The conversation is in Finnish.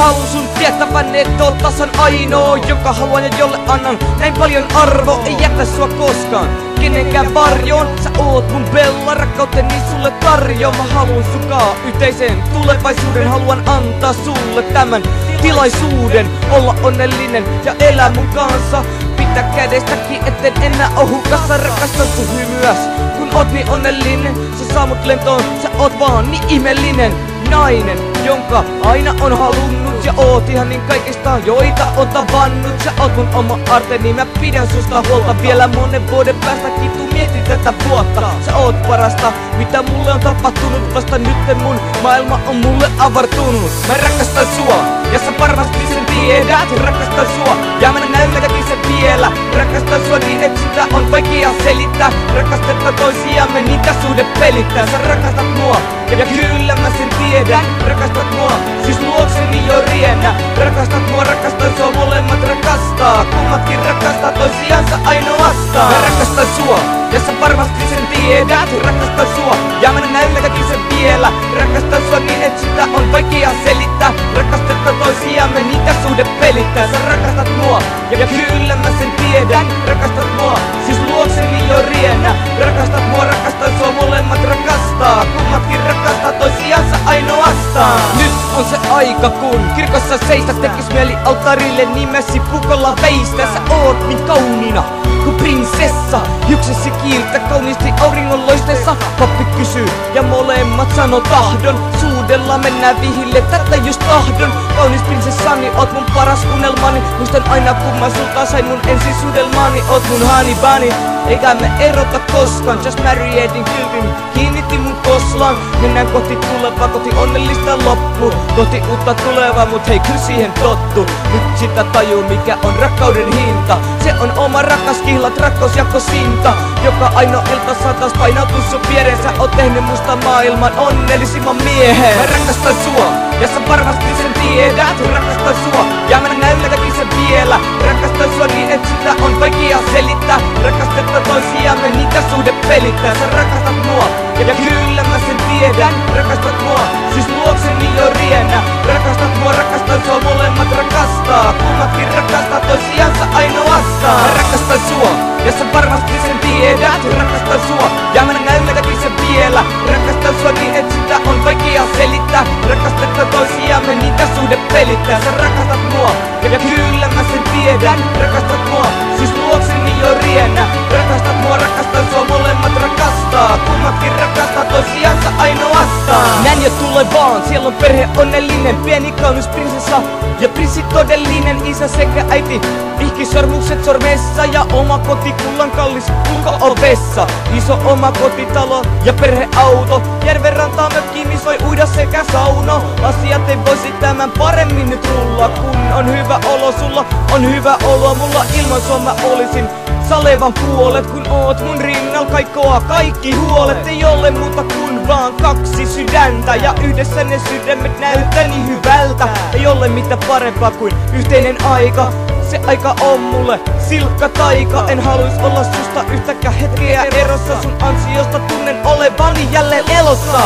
Haluun sun tietävän, et oot tasan ainoa, joka haluan ja jolle annan näin paljon arvo. Ei jätä sua koskaan kenenkään varjoon. Sä oot mun bella, rakkauteni sulle tarjoa. Mä haluun sukaa yhteiseen tulevaisuuden. Haluan antaa sulle tämän tilaisuuden olla onnellinen ja elää mun kanssa. Pitää kädestäkin, etten enää oo hukassa. Rakastan sun hymyäs, kun oot niin onnellinen. Sä saa mut lentoon, sä oot vaan niin ihmeellinen nainen, jonka aina on halunnut. Ja oot ihan niin kaikista, joita on tavannut. Sä oot mun oma arteni, mä pidän susta huolta. Vielä monen vuoden päästäkin tuu mietin tätä vuotta. Sä oot parasta, mitä mulle on tapahtunut. Vasta nyt mun maailma on mulle avartunut. Mä rakastan sua, ja sä varmasti sen tiedät. Rakastan sua, ja mä näytänkin sen vielä. Rakastan sua niin, et sitä on vaikea selittää. Rakastetta toisiamme, niitä suhde pelittää. Sä rakastat mua, ja kyllä mä sen tiedän. Rakastat mua, siis luokseni jo riennä. Rakastat mua, rakastan sua, molemmat rakastaa. Kummatkin rakastaa toisiansa ainoastaan. Mä rakastan sua, ja sä varmasti sen tiedät. Rakastan sua, ja mä näytänkin sen vielä. Rakastan sua niin, et sitä on vaikea selittää. Rakastetta toisiamme, niitä suhde pelittää. Sä rakastat mua, ja kyllä mä sen tiedän. Rakastat mua, siis luokseni jo riennä. Rakastat mua, rakastan sua, molemmat rakastaa. Kummatkin rakastaa toisiansa ainoastaan. Nyt on se aika, kun kirkossa seistä. Tekis mieli altarille nimesi pukolla veistä. Sä oot niin kauniina kuin prinsessa. Hiuksesi kiiltä kauniisti auringon loisteessa. Pappi kysyy ja molemmat sano tahdon. Suudella mennään vihille, tätä just tahdon. Kaunis prinsessani, oot mun paras unelmani. Muistan aina kun mä sulta sain mun ensisuudelmaani. Oot mun honey bunny, eikä me erota koskaan. Just marriedin kyltin, kiinnitti mun koslaan. Mennään kohti tulevaa, kohti onnellista loppu. Kohti uutta tulevaa, mut hei kyllä siihen tottu. Nyt sitä tajuu mikä on rakkauden hinta. Se on oma rakas kihlat, rakkaus jako sinta. Joka aino ilta saa taas painautuu sun viereen. Sä oot tehnyt musta maailman onnellisimman miehen. Mä rakastan sua, ja sä varmasti sen tiedät. Rakastan sua, ja mä näytänkin sen vielä. Rakastan sua niin, et sitä on vaikea selittää. Rakastetta toisiamme, niitä suhde pelittää. Sä rakastat mua, ja kyllä mä sen tiedän. Rakastat mua, siis luokseni jo riennä. Rakastat mua, rakastan sua, molemmat rakastaa. Kummatkin rakastaa toisiansa ainoastaan. Mä rakastan sua, ja sä varmasti sen tiedät. Rakastan sua, ja mä näytänkin sen vielä. Rakastan sua niin, et sitä on vaikea selittää. Rakastetta toisiamme, niitä suhde pelittää. Sä rakastat mua, ja kyllä mä sen tiedän. Rakastat mua, siis luokseni jo riennä. Rakastat mua, rakastan sua, molemmat rakastaa. Kummatkin rakastaa toisiansa ainoastaan. Näin jo tulevaan, siellä on perhe onnellinen. Pieni kaunis prinsessa ja prinssi todellinen. Isä sekä äiti, vihkisormukset sormessa. Ja oma koti, kullan kallis ulko-ovessa. Iso oma kotitalo ja perheauto. Järven rantaa mökkiin, missä voi uida sekä sauno. Asiat ei voisi tämän paremmin nyt rullaa. Kun on hyvä olo, sulla on hyvä olo. Mulla ilman sua mä olisin salevan puolet. Kun oot mun rinnal kaikkoa kaikki huolet. Ei ole muuta kuin vaan kaksi sydäntä. Ja yhdessä ne sydämet näyttää niin hyvältä. Ei ole mitään parempaa kuin yhteinen aika. Se aika on mulle silkka taika. En haluis olla susta yhtäkään hetkeä erossa. Sun ansiosta tunnen olevani jälleen elossa.